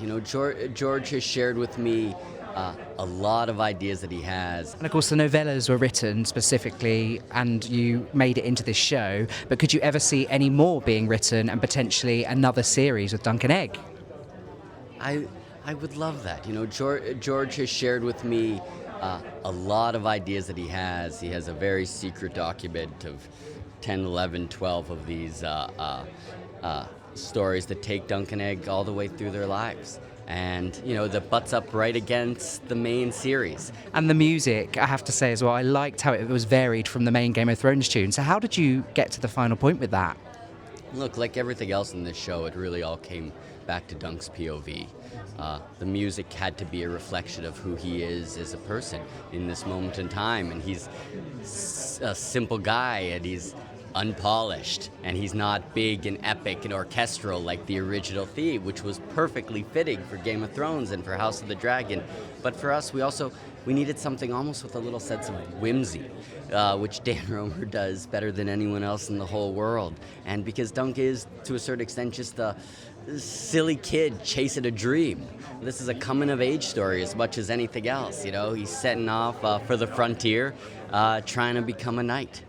You know, George has shared with me a lot of ideas that he has. And of course, the novellas were written specifically, and you made it into this show. But could you ever see any more being written and potentially another series with Dunk and Egg? I would love that. You know, George has shared with me a lot of ideas that he has. He has a very secret document of 10, 11, 12 of these stories that take Dunk and Egg all the way through their lives. And, you know, that butts up right against the main series. And the music, I have to say as well, I liked how it was varied from the main Game of Thrones tune. So how did you get to the final point with that? Look, like everything else in this show, it really all came back to Dunk's POV. The music had to be a reflection of who he is as a person in this moment in time. And he's a simple guy, and he's unpolished, and he's not big and epic and orchestral like the original theme, which was perfectly fitting for Game of Thrones and for House of the Dragon. But for us, we needed something almost with a little sense of whimsy, which Dan Romer does better than anyone else in the whole world. And because Dunk is, to a certain extent, just a silly kid chasing a dream. This is a coming-of-age story as much as anything else. You know, he's setting off for the frontier, trying to become a knight.